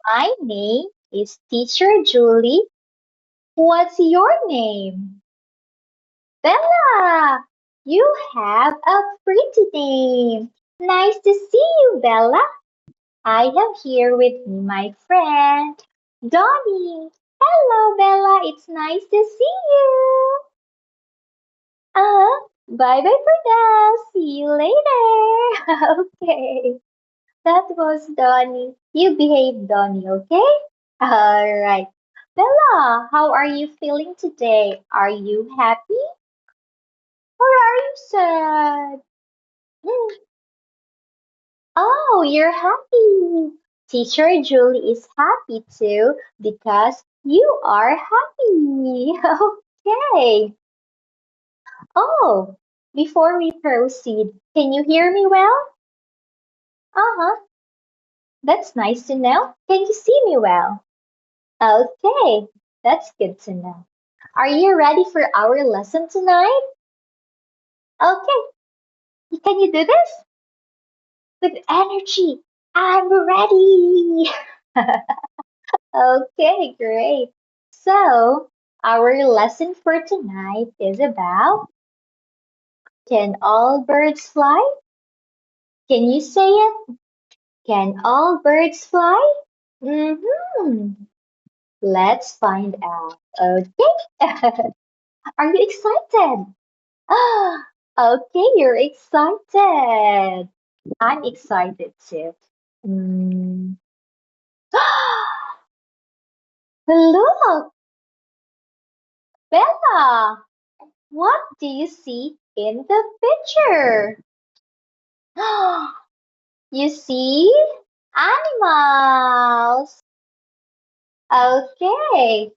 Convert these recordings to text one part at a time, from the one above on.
My name is Teacher Julie. What's your name? Bella! You have a pretty name. Nice to see you, Bella. I have here with me my friend, Donnie. Hello, Bella. It's nice to see you. Bye bye for now. See you later. Okay. That was Donnie. You behave, Donnie, okay? Alright. Bella, how are you feeling today? Are you happy or are you sad? Hmm. Oh, you're happy. Teacher Julie is happy too because you are happy. Okay. Oh, before we proceed, can you hear me well? Uh-huh. That's nice to know. Can you see me well? Okay, that's good to know. Are you ready for our lesson tonight? Okay, can you do this? With energy. I'm ready. Okay, great. So, our lesson for tonight is about can all birds fly? Can you say it? Can all birds fly? Mm-hmm. Let's find out. Okay. Are you excited? Ah, okay, you're excited. I'm excited too. Mm. Look, Bella, what do you see in the picture? You see animals. Okay,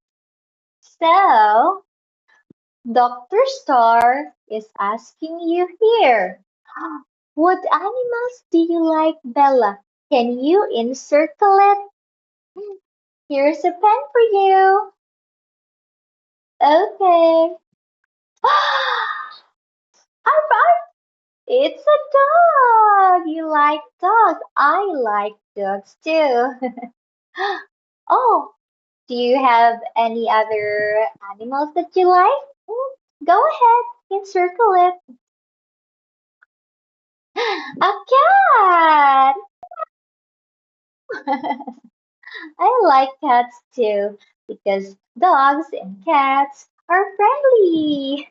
so Dr. Star is asking you here. What animals do you like, Bella? Can you encircle it? Here's a pen for you. Okay. Alright, it's a dog. You like dogs. I like dogs too. Oh, do you have any other animals that you like? Go ahead, encircle it. A cat. I like cats too because dogs and cats are friendly.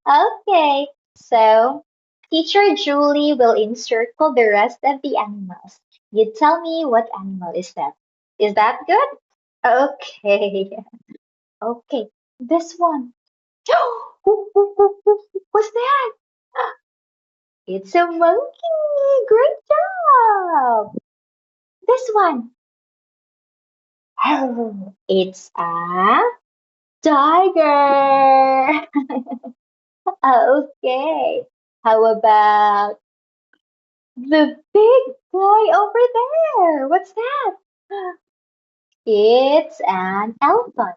Okay, so Teacher Julie will encircle the rest of the animals. You tell me what animal is that. Is that good? Okay. Okay. This one. What's that? It's a monkey. Great job. This one. Oh, it's a tiger. Okay. How about the big guy over there? What's that? It's an elephant.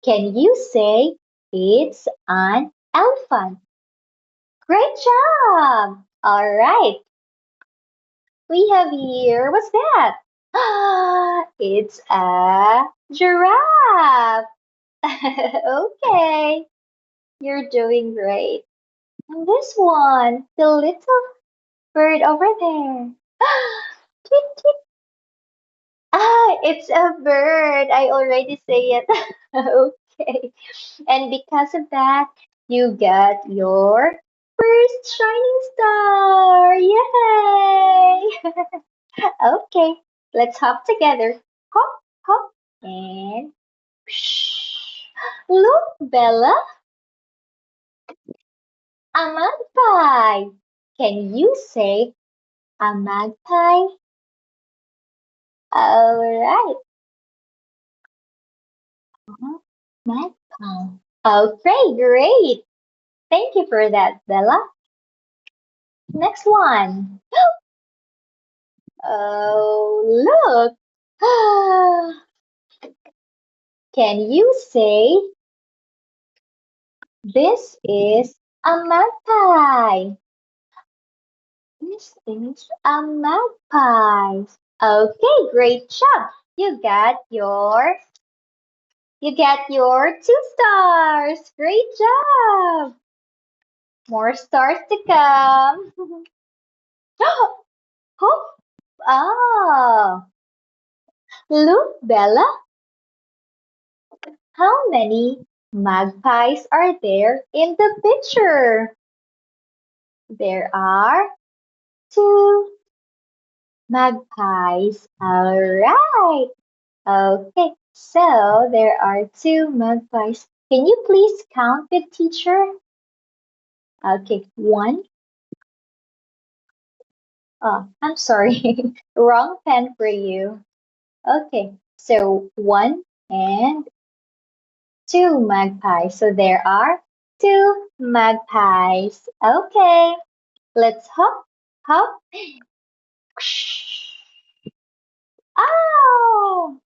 Can you say it's an elephant? Great job! All right. We have here, what's that? It's a giraffe. Okay, you're doing great. And this one, the little bird over there. Tweet, tweet. It's a bird. I already say it. Okay. And because of that, you got your first shining star. Yay! Okay, let's hop together. Hop, hop, and psh. Look, Bella, a magpie. Can you say a magpie? All right. Magpie. Okay, great. Thank you for that, Bella. Next one. Oh, look. Can you say this is a magpie? This is a magpie. Okay, great job. You get your 2 stars. Great job. More stars to come. Oh, oh. Look, Bella, how many magpies are there in the picture? There are two magpies. All right. Okay, so there are two magpies. Can you please count the teacher? Okay, one. Oh, I'm sorry. Wrong pen for you. Okay, so one and two magpies. So there are two magpies. Okay, let's hop, hop. Oh,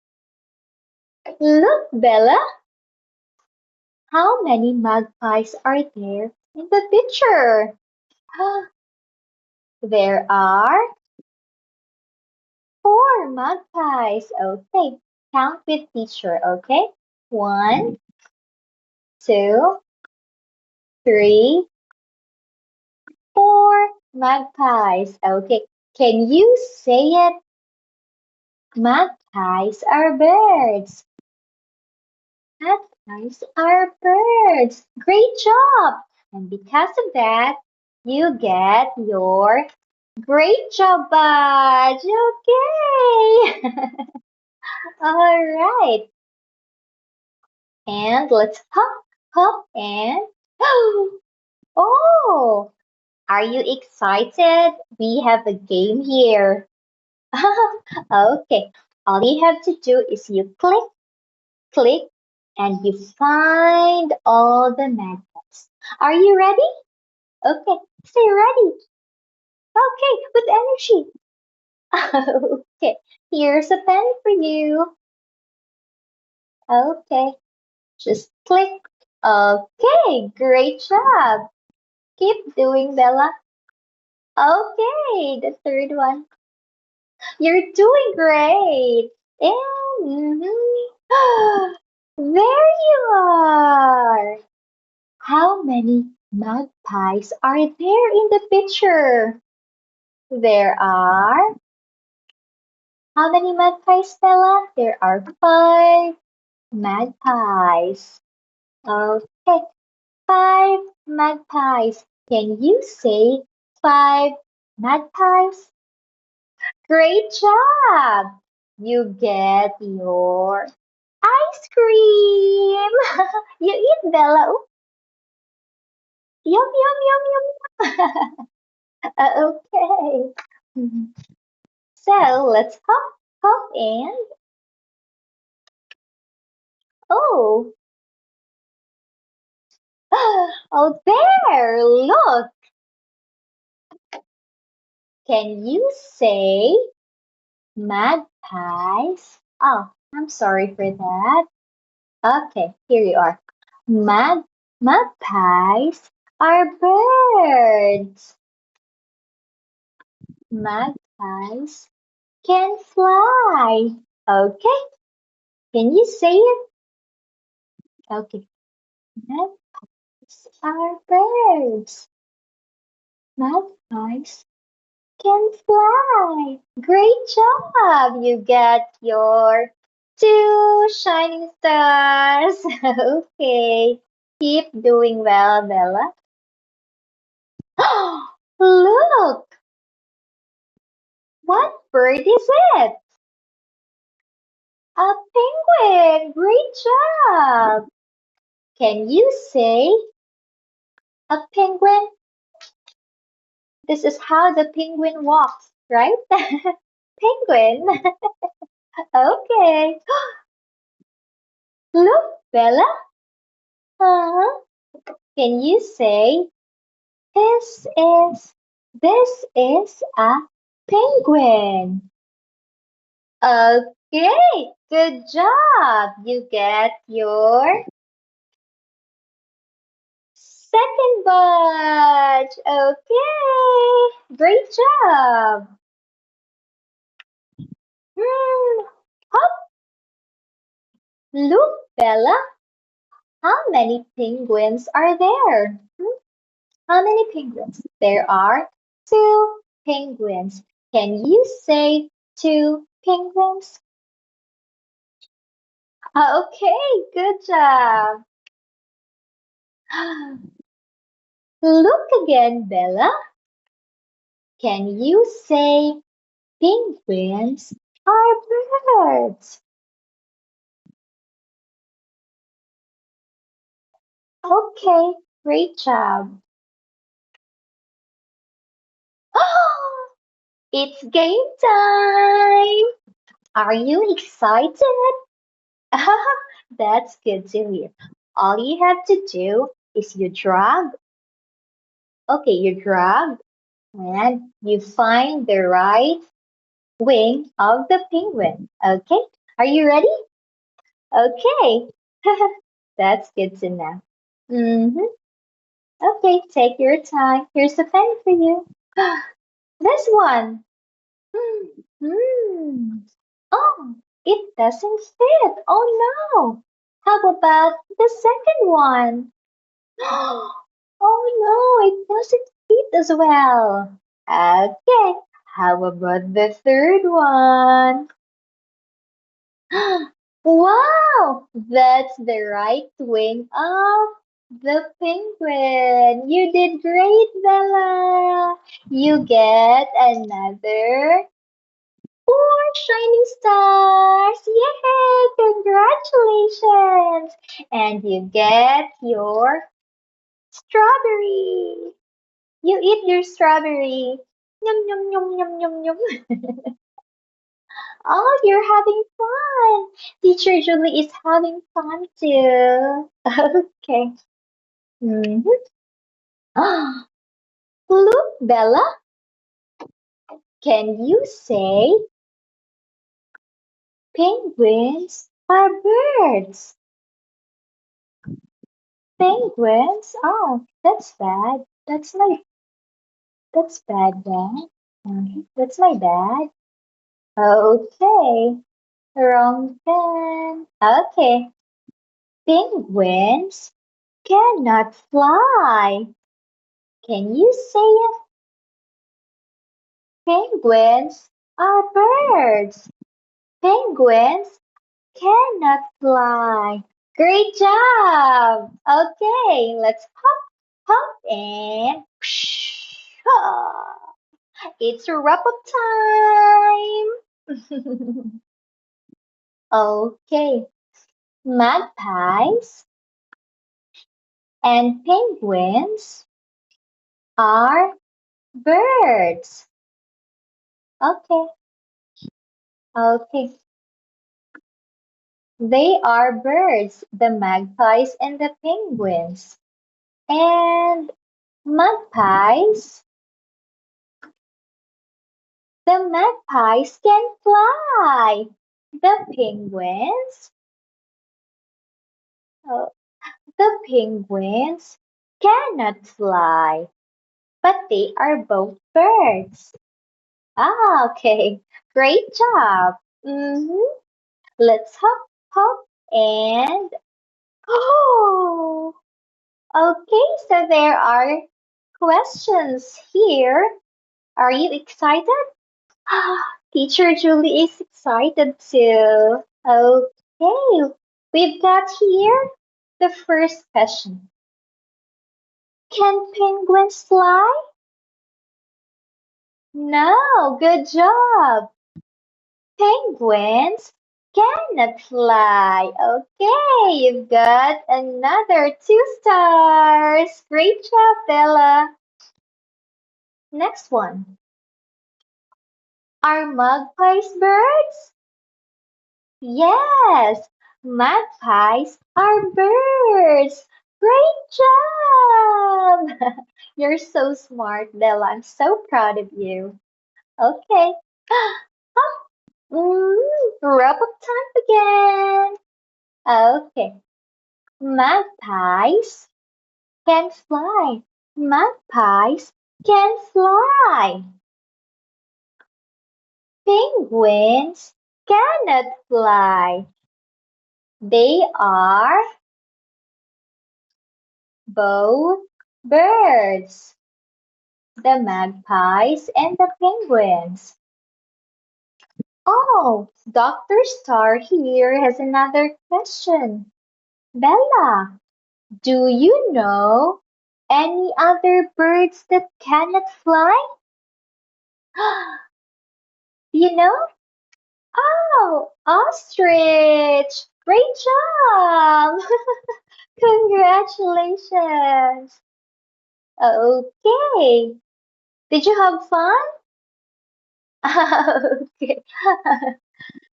look, Bella, how many magpies are there in the picture? There are four magpies. Okay, count with teacher. Okay, one, two, three, four magpies. Okay, can you say it? Magpies are birds. Magpies are birds. Great job! And because of that, you get your great job badge. Okay. All right. And let's hop, hop, and oh, are you excited? We have a game here. Okay, all you have to do is you click, click, and you find all the magnets. Are you ready? Okay, stay ready. Okay, with energy. Okay, here's a pen for you. Okay, just click. Okay, great job. Keep doing, Bella. Okay, the third one. You're doing great. And there you are. How many magpies are there in the picture? There are how many magpies, Stella? There are five magpies. Okay, five magpies. Can you say five magpies? Great job! You get your ice cream. You eat, Bella. Ooh, yum, yum, yum, yum. Okay. Mhm. So let's hop, hop, and oh, oh, there! Look, can you say magpies? Oh, I'm sorry for that. Okay, here you are. Mag magpies are birds. Magpies can fly. Okay, can you say it? Okay, magpies are birds. Magpies can fly. Great job! You get your two shining stars. Okay, keep doing well, Bella. Look, what bird is it? A penguin. Great job. Can you say a penguin? This is how the penguin walks, right? Penguin. Okay. Look, Bella. Uh-huh. Can you say this is this is a penguin? Okay, good job. You get your second badge. Okay, great job. Look, Bella, how many penguins are there? How many penguins? There are two penguins. Can you say two penguins? Okay, good job. Look again, Bella. Can you say penguins are birds? Okay, great job. It's game time. Are you excited? That's good to hear. All you have to do is you drag and you find the right wing of the penguin. Okay, are you ready? Okay, that's good to know. Mm-hmm. Okay, take your time. Here's a pen for you. This one. Hmm. Oh, it doesn't fit. Oh no. How about the second one? Oh no, it doesn't fit as well. Okay, how about the third one? Wow, that's the right wing of the penguin. You did great, Bella. You get another four shining stars. Yay! Congratulations. And you get your strawberry. You eat your strawberry. Yum, yum, yum, yum, yum, yum. Oh, you're having fun. Teacher Julie is having fun too. Okay. Mhm. Look, Bella, can you say penguins are birds? Penguins? Oh, that's bad. That's bad, bad. That's my bad. Okay, wrong pen. Okay, penguins cannot fly. Can you say it? Penguins are birds. Penguins cannot fly. Great job. Okay, let's hop, hop, and it's wrap up time. Okay, magpies and penguins are birds. Okay, okay. They are birds, the magpies and the penguins. And magpies, the magpies can fly. The penguins, oh, the penguins cannot fly, but they are both birds. Ah, okay. Great job. Let's hop, hop, and oh, okay. So there are questions here. Are you excited? Teacher Julie is excited too. Okay, we've got here the first question. Can penguins fly? No, good job. Penguins cannot fly. Okay, you've got another 2 stars. Great job, Bella. Next one. Are magpies birds? Yes, magpies are birds. Great job! You're so smart, Bella. I'm so proud of you. Okay. Wrap up time again. Okay. Magpies can fly. Magpies can fly. Penguins cannot fly. They are both birds, the magpies and the penguins. Oh, Dr. Star here has another question. Bella, do you know any other birds that cannot fly? Do you know? Oh, ostrich! Great job! Congratulations! Okay. Did you have fun? Okay.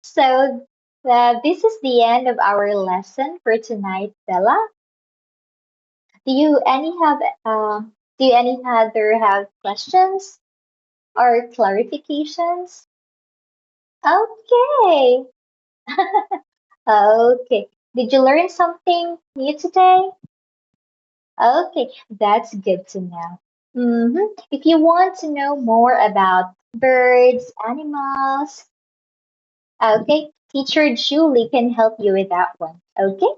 So, this is the end of our lesson for tonight, Bella. Do you any have do you any other have questions or clarifications? Okay. Okay. Did you learn something new today? Okay, that's good to know. If you want to know more about birds, animals, okay, teacher Julie can help you with that one. Okay,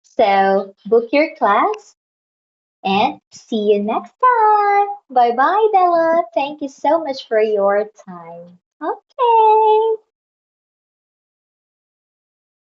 so book your class and see you next time. Bye bye, Bella. Thank you so much for your time. Okay.